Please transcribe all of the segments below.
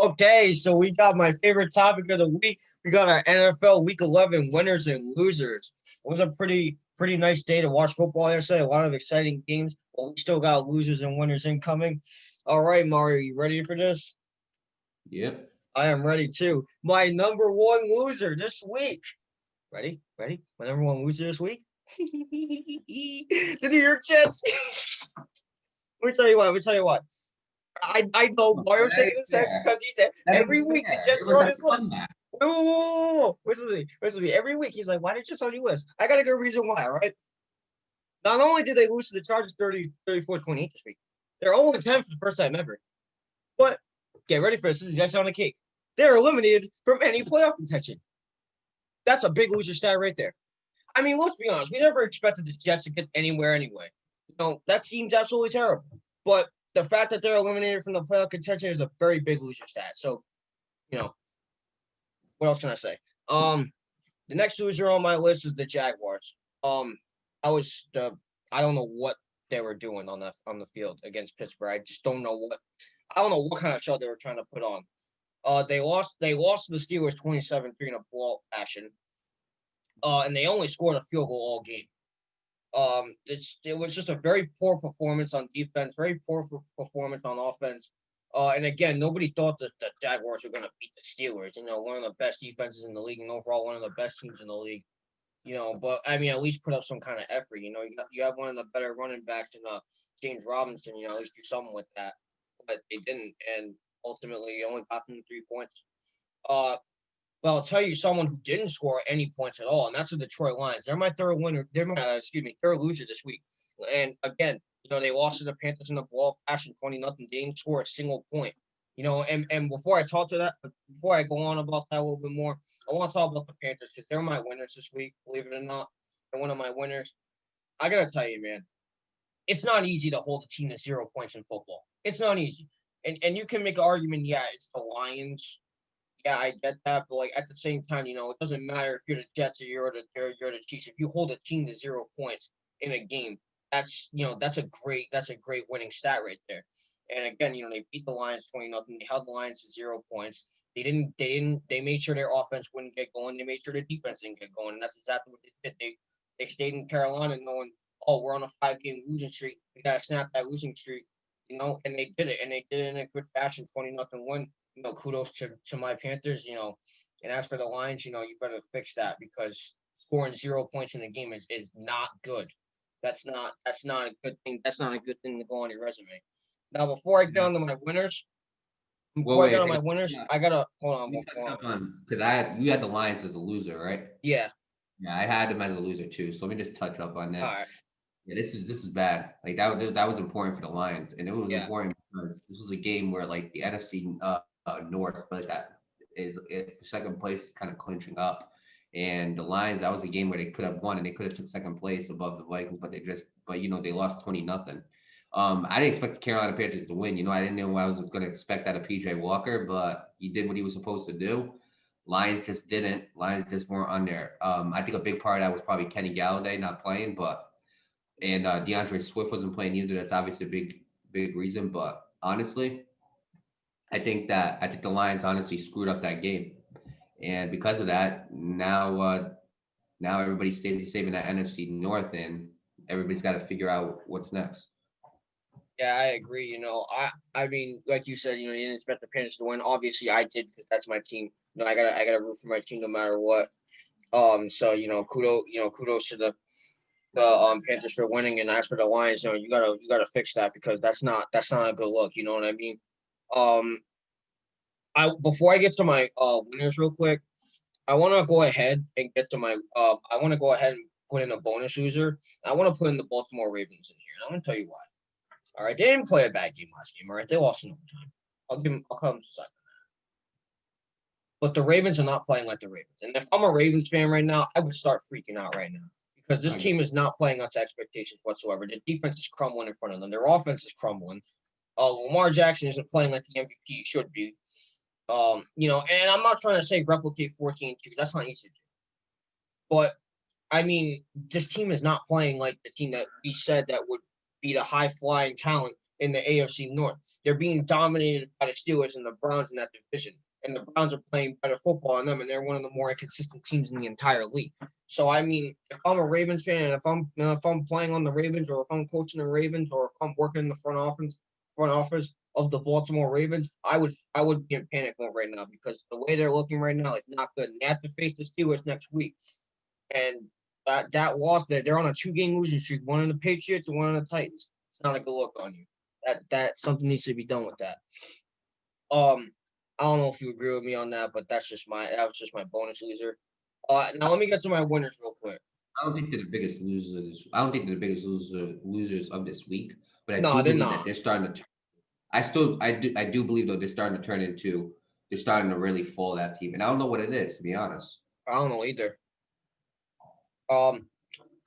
Okay, so we got my favorite topic of the week. We got our NFL Week 11 winners and losers. It was a pretty nice day to watch football yesterday. A lot of exciting games, but we still got losers and winners incoming. All right, Mario, you ready for this? Yep. I am ready too. My number one loser this week. Ready? Ready? My number one loser this week? The New York Jets. Let me tell you what. Let me tell you what. I know why I'm That saying ain't this fair. because he said That every ain't week the fair. It Jets are was on a his list. comeback. Whoa, whoa, whoa, whoa, whoa. Listen to me. Listen to me. Every week he's like, why did you on your list? I got a good reason why, all right? Not only did they lose to the Chargers 34-28 this week, they're 0-10 for the first time ever. But get ready for this. This is just on the cake. They're eliminated from any playoff contention. That's a big loser stat right there. I mean, let's be honest. We never expected the Jets to get anywhere anyway. That team's absolutely terrible. But the fact that they're eliminated from the playoff contention is a very big loser stat. So, you know, what else can I say? The next loser on my list is the Jaguars. Um, I was the I don't know what they were doing on the field against Pittsburgh. I just don't know what kind of show they were trying to put on. They lost to the Steelers 27-3 in a blowout action. And they only scored a field goal all game. It was just a very poor performance on defense, very poor performance on offense. And again, nobody thought that the Jaguars were going to beat the Steelers. One of the best defenses in the league, and overall one of the best teams in the league. But I mean, at least put up some kind of effort. You have one of the better running backs in James Robinson. At least do something with that. But they didn't, and ultimately only got them 3 points. Uh, but I'll tell you someone who didn't score any points at all, and that's the Detroit Lions. They're my third winner. They're my third loser this week. And again, they lost to the Panthers in the ball fashion 20-0. They didn't score a single point. And before I talk to that, before I go on about that a little bit more, I want to talk about the Panthers because they're my winners this week. Believe it or not, they're one of my winners. I gotta tell you, man, it's not easy to hold a team to 0 points in football. It's not easy. And you can make an argument, yeah, it's the Lions. Yeah, I get that, but at the same time, it doesn't matter if you're the Jets or you're the Chiefs. If you hold a team to 0 points in a game, that's a great winning stat right there. And again, they beat the Lions 20-0. They held the Lions to 0 points. They made sure their offense wouldn't get going. They made sure their defense didn't get going. And that's exactly what they did. They stayed in Carolina knowing, oh, we're on a 5-game losing streak. We gotta snap that losing streak. And they did it. And they did it in a good fashion, 20-0 win. Kudos to my Panthers, and as for the Lions, you better fix that because scoring 0 points in a game is not good. That's not a good thing. That's not a good thing to go on your resume. Now, before I get Yeah. on to my winners, Well, before I get wait. on my winners, I gotta hold Let on, me hold touch on. up on because you had the Lions as a loser, right? Yeah, Yeah, I had them as a loser too. So let me just touch up on all that. right, Yeah, this is bad. Like that was important for the Lions, and it was yeah, important because this was a game where like the NFC North, like that for second place is kind of clinching up, and the Lions that was a game where they could have won and they could have took second place above the Vikings, but they lost 20-0. I didn't expect the Carolina Panthers to win. I didn't know I was going to expect out of PJ Walker, but he did what he was supposed to do. Lions just didn't. Lions just weren't on there. I think a big part of that was probably Kenny Galladay not playing, but and DeAndre Swift wasn't playing either. That's obviously a big reason. But honestly, I think the Lions honestly screwed up that game, and because of that, now everybody stays safe in that NFC North, and everybody's got to figure out what's next. yeah. I agree. I mean, like you said, you didn't expect the Panthers to win. Obviously, I did because that's my team. I gotta root for my team no matter what. So kudos to the Panthers for winning, and as for the Lions, you gotta fix that because that's not a good look. You know what I mean? Um, I before I get to my winners real quick, I want to go ahead and get to my I want to go ahead and put in a bonus loser. I want to put in the Baltimore Ravens in here, and I'm gonna tell you why. All right, they didn't play a bad game last game. All right, they lost in overtime. I'll come to second. But the Ravens are not playing like the Ravens. And if I'm a Ravens fan right now, I would start freaking out right now because this I got team is not playing up to expectations whatsoever. The defense is crumbling in front of them. Their offense is crumbling. Lamar Jackson isn't playing like the MVP he should be. And I'm not trying to say replicate 14-2. That's not easy to do. But I mean, this team is not playing like the team that we said that would be the high flying talent in the AFC North. They're being dominated by the Steelers and the Browns in that division. And the Browns are playing better football than them, and they're one of the more inconsistent teams in the entire league. So I mean, if I'm a Ravens fan, and if I'm playing on the Ravens, or if I'm coaching the Ravens, or if I'm working in the front office of the Baltimore Ravens, I would be in panic mode right now, because the way they're looking right now is not good. And they have to face the Steelers next week, and that loss, that they're on a 2-game losing streak, one on the Patriots and one on the Titans. It's not a good look on you. That something needs to be done with that. Um, I don't know if you agree with me on that, but that was just my bonus loser. Now let me get to my winners real quick. I don't think they're the biggest losers. I don't think they're the biggest losers of this week, but I No, do they're believe that not. they're starting to. I do believe though they're starting to really fall that team, and I don't know what it is, to be honest. I don't know either. Um,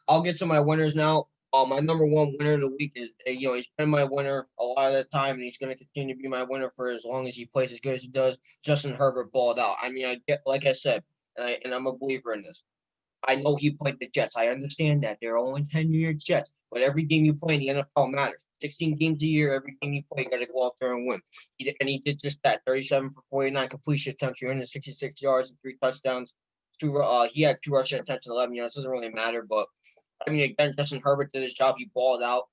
I'll get to my winners now. My number one winner of the week is, he's been my winner a lot of the time, and he's going to continue to be my winner for as long as he plays as good as he does. Justin Herbert balled out. I mean, like I said, and I'm a believer in this. I know he played the Jets. I understand that they're only 10-year Jets, but every game you play in the NFL matters. 16 games a year, every game you play, you got to go out there and win. He did just that. 37 for 49 completion attempts, 366 yards and 3 touchdowns. He had 2 rushing attempts and 11 yards. Doesn't really matter, but I mean, again, Justin Herbert did his job. He balled out.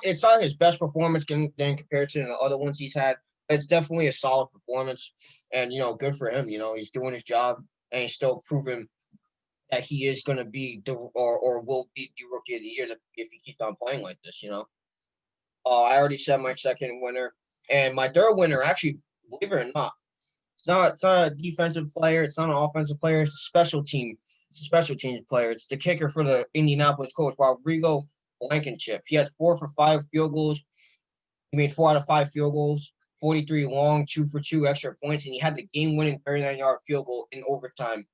It's not his best performance in comparison to the other ones he's had. But it's definitely a solid performance, and good for him. He's doing his job, and he's still proving that he is going to be or will be the rookie of the year if he keeps on playing like this. I already said my second winner, and my third winner, actually, believe it or not, it's not a defensive player, it's not an offensive player, it's a special team. It's a special teams player. It's the kicker for the Indianapolis Colts, Rodrigo Blankenship. He had 4 for 5 field goals. He made 4 out of 5 field goals, 43 long, 2 for 2 extra points, and he had the game-winning 39-yard field goal in overtime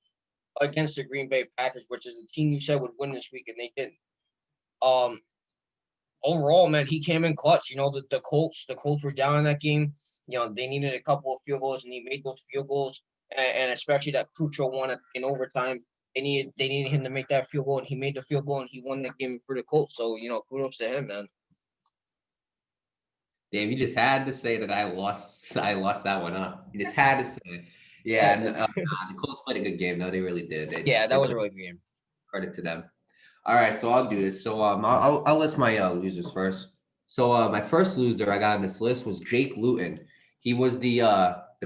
against the Green Bay Packers, which is a team you said would win this week, and they didn't. Um, Overall, man, he came in clutch. The Colts were down in that game. They needed a couple of field goals, and he made those field goals, and especially that crucial one in overtime. They needed him to make that field goal, and he made the field goal, and he won the game for the Colts. So kudos to him, man. Damn, you just had to say that I lost. I lost that one, huh? You just had to say it. Yeah, and the Colts played a good game, though. They really did. Yeah, that They was a played, really good game. credit to them. All right, so I'll do this. So I'll list my losers first. So my first loser I got on this list was Jake Luton. He was the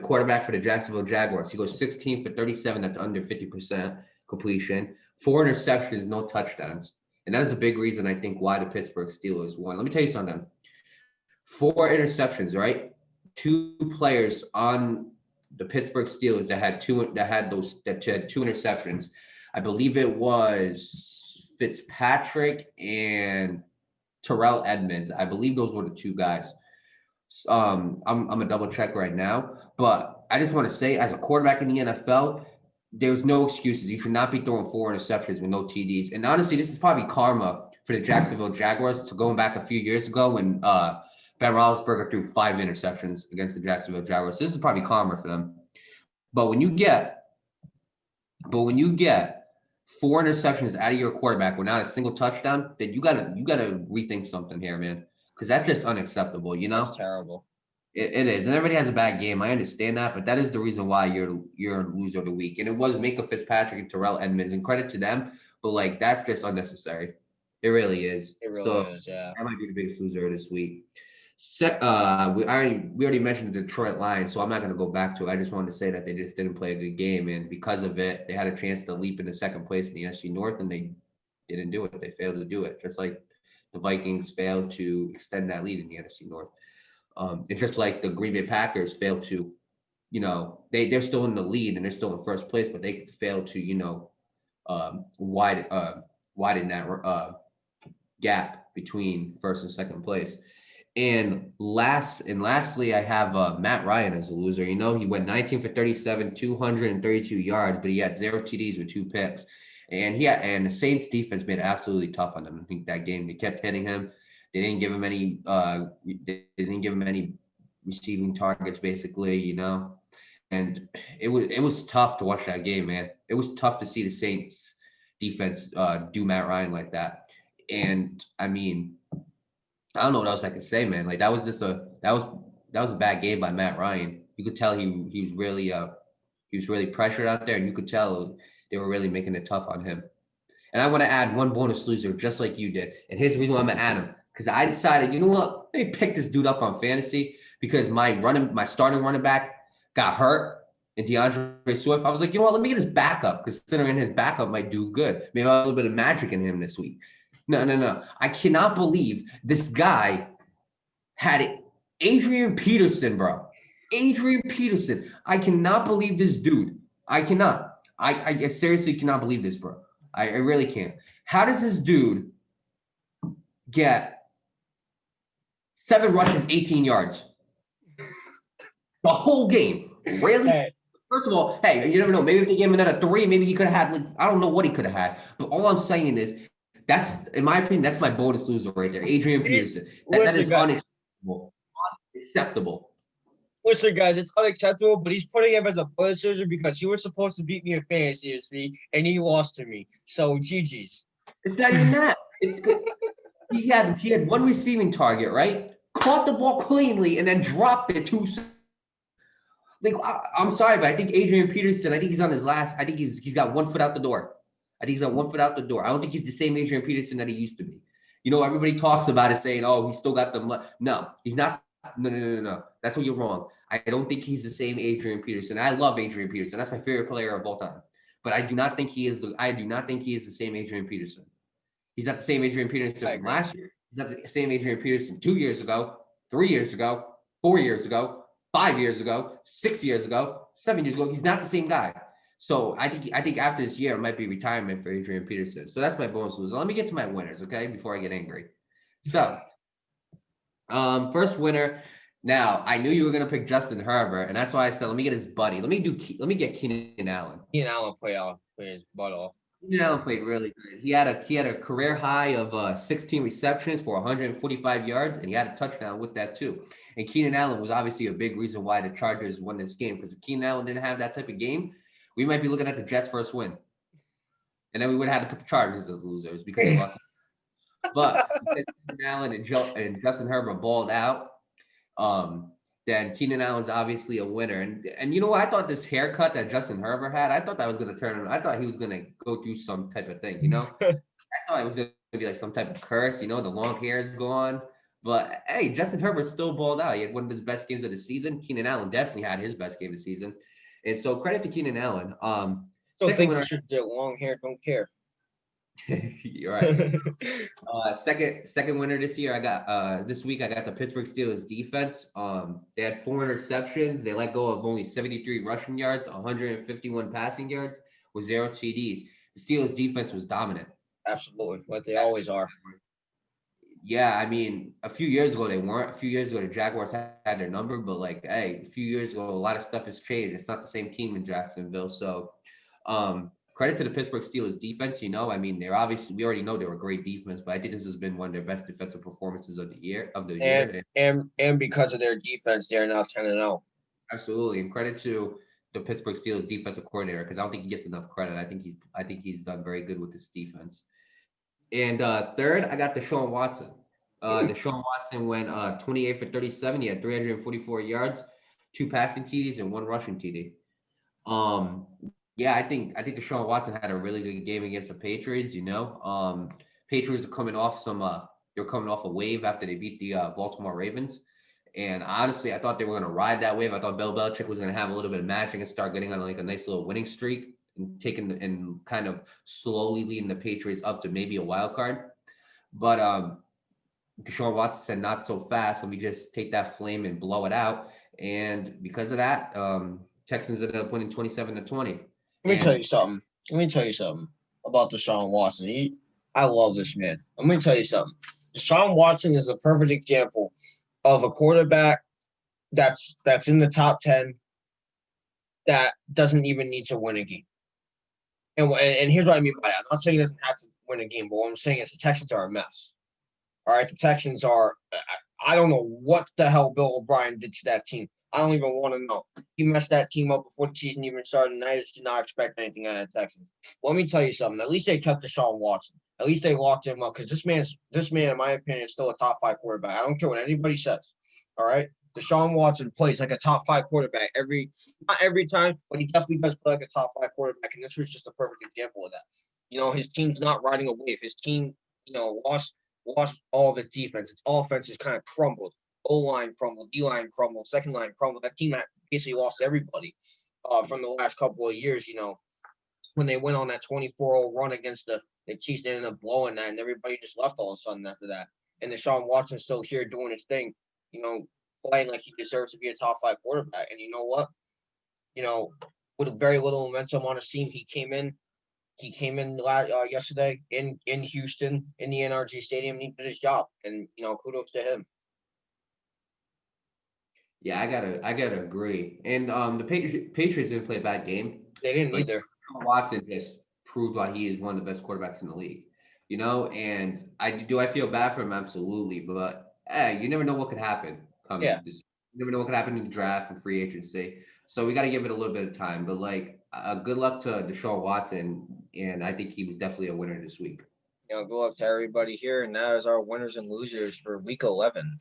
quarterback for the Jacksonville Jaguars. He goes 16 for 37. That's under 50% completion. 4 interceptions, no touchdowns, and that is a big reason I think why the Pittsburgh Steelers won. Let me tell you something. 4 interceptions, right? 2 players on the Pittsburgh Steelers that had 2 interceptions. I believe it was Fitzpatrick and Terrell Edmonds. I believe those were the 2 guys. I'm gonna double check right now, but I just want to say, as a quarterback in the NFL, there's no excuses. You should not be throwing 4 interceptions with no TDs. And honestly, this is probably karma for the Jacksonville Jaguars. To going back a few years ago when Ben Roethlisberger threw 5 interceptions against the Jacksonville Jaguars. So this is probably karma for them. But when you get 4 interceptions out of your quarterback without a single touchdown, then you gotta rethink something here, man, because that's just unacceptable. That's terrible. It is, and everybody has a bad game. I understand that, but that is the reason why you're a loser of the week. And it was Minka Fitzpatrick and Terrell Edmonds, and credit to them, but like that's just unnecessary. It really is. It really So is, yeah. that might be the biggest loser this week. We already mentioned the Detroit Lions, so I'm not going to go back to it. I just wanted to say that they just didn't play a good game, and because of it, they had a chance to leap into second place in the NFC North, and they didn't do it. They failed to do it, just like the Vikings failed to extend that lead in the NFC North. It's just like the Green Bay Packers failed to, they're still in the lead and they're still in first place, but they failed to, widen that gap between first and second place. And lastly, I have Matt Ryan as a loser. He went 19 for 37, 232 yards, but he had 0 TDs with 2 picks. And the Saints defense made it absolutely tough on him. I think that game they kept hitting him. They didn't give him any. They didn't give him any receiving targets, basically. And it was tough to watch that game, man. It was tough to see the Saints defense do Matt Ryan like that. And I mean, I don't know what else I could say, man. Like that was just a bad game by Matt Ryan. You could tell he was really pressured out there, and you could tell they were really making it tough on him. And I want to add one bonus loser, just like you did. And here's the reason why I'm gonna add him, because I decided, you know what, let me pick this dude up on fantasy because my starting running back got hurt, and DeAndre Swift. I was like, you know what, let me get his backup, considering his backup might do good. Maybe I'll have a little bit of magic in him this week. No, no, no. I cannot believe this guy had it. Adrian Peterson, bro. Adrian Peterson. I cannot believe this dude. I cannot. I seriously cannot believe this, bro. I really can't. How does this dude get 7 rushes, 18 yards? The whole game. Really? Hey, First of all, hey, you never know. Maybe if they gave him another 3, maybe he could have had, like, I don't know what he could have had. But all I'm saying is, that's, in my opinion, that's my bonus loser right there. Adrian Peterson. That is unacceptable. Unacceptable. listen, guys, it's unacceptable, but he's putting him as a bonus loser because he was supposed to beat me in fantasy this week, and he lost to me. So GG's. It's not even that. It's good. He had one receiving target, right? Caught the ball cleanly and then dropped it like, I'm sorry, but I think Adrian Peterson, I think he's on his last. I think he's got 1 foot out the door. I think he's got 1 foot out the door. I don't think he's the same Adrian Peterson that he used to be. You know, everybody talks about it saying, oh, he's still got the no, he's not. No. That's what you're wrong. I don't think he's the same Adrian Peterson. I love Adrian Peterson. That's my favorite player of all time. But I do not think he is the same Adrian Peterson. He's not the same Adrian Peterson from last year. He's not the same Adrian Peterson 2 years ago, 3 years ago, 4 years ago, 5 years ago, 6 years ago, 7 years ago. He's not the same guy. So I think after this year, it might be retirement for Adrian Peterson. So that's my bonus loser. Let me get to my winners, okay, before I get angry. So, first winner. Now, I knew you were gonna pick Justin Herbert, and that's why I said let me get his buddy. Let me get Keenan Allen. Keenan Allen played his butt off. Keenan Allen played really good. He had a career high of 16 receptions for 145 yards, and he had a touchdown with that too. And Keenan Allen was obviously a big reason why the Chargers won this game, because if Keenan Allen didn't have that type of game, we might be looking at the Jets' first win. And then we would have had to put the Chargers as losers because they lost. But Keenan Allen and Justin Herbert balled out. Then Keenan Allen's obviously a winner. And you know what? I thought this haircut that Justin Herbert had, I thought that was going to turn him. I thought he was going to go through some type of thing, you know? I thought it was going to be like some type of curse, you know, the long hair is gone. But, hey, Justin Herbert still balled out. He had one of his best games of the season. Keenan Allen definitely had his best game of the season. And so credit to Keenan Allen. Don't think you should do long hair. Don't care. You're right. Second winner this year. This week I got the Pittsburgh Steelers defense. They had 4 interceptions. They let go of only 73 rushing yards, 151 passing yards with 0 TDs. The Steelers defense was dominant. Absolutely, what they always are. Yeah, I mean, a few years ago they weren't. A few years ago the Jaguars had their number, but like, hey, a few years ago a lot of stuff has changed. It's not the same team in Jacksonville. So, credit to the Pittsburgh Steelers defense. You know, I mean, we already know they were a great defense, but I think this has been one of their best defensive performances of the year. And because of their defense, they're now 10-0. Absolutely, and credit to the Pittsburgh Steelers defensive coordinator, because I don't think he gets enough credit. I think he's done very good with this defense. And third, I got Deshaun Watson. Deshaun Watson went 28 for 37. He had 344 yards, 2 passing TDs, and 1 rushing TD. Yeah, I think Deshaun Watson had a really good game against the Patriots. You know, Patriots are coming off they're coming off a wave after they beat the Baltimore Ravens. And honestly, I thought they were going to ride that wave. I thought Bill Belichick was going to have a little bit of magic and start getting on like a nice little winning streak and kind of slowly leading the Patriots up to maybe a wild card. But Deshaun Watson said, not so fast. Let me just take that flame and blow it out. And because of that, Texans ended up winning 27-20. Let me tell you something about Deshaun Watson. I love this man. Let me tell you something. Deshaun Watson is a perfect example of a quarterback that's in the top 10 that doesn't even need to win a game. And here's what I mean by that. I'm not saying he doesn't have to win a game, but what I'm saying is the Texans are a mess. All right, the Texans are – I don't know what the hell Bill O'Brien did to that team. I don't even want to know. He messed that team up before the season even started, and I just did not expect anything out of the Texans. Let me tell you something. At least they kept Deshaun Watson. At least they locked him up because this man, in my opinion, is still a top 5 quarterback. I don't care what anybody says. All right. Deshaun Watson plays like a top 5 quarterback not every time, but he definitely does play like a top 5 quarterback. And this was just a perfect example of that. His team's not riding a wave. His team, lost all of its defense. Its offense has kind of crumbled. O-line crumbled, D-line crumbled, second line crumbled. That team basically lost everybody from the last couple of years, when they went on that 24-0 run against the Chiefs. They ended up blowing that, and everybody just left all of a sudden after that. And Deshaun Watson's still here doing his thing, playing like he deserves to be a top 5 quarterback. And you know what? With very little momentum on his team, he came in yesterday in Houston in the NRG Stadium, and he did his job. And kudos to him. Yeah, I gotta agree. And the Patriots didn't play a bad game. They didn't Like either. Watson just proved why he is one of the best quarterbacks in the league. And I feel bad for him, absolutely, but you never know what could happen Yeah. come this. You never know what could happen in the draft and free agency. So we got to give it a little bit of time. But good luck to Deshaun Watson, and I think he was definitely a winner this week. Good luck to everybody here. And that is our winners and losers for week 11.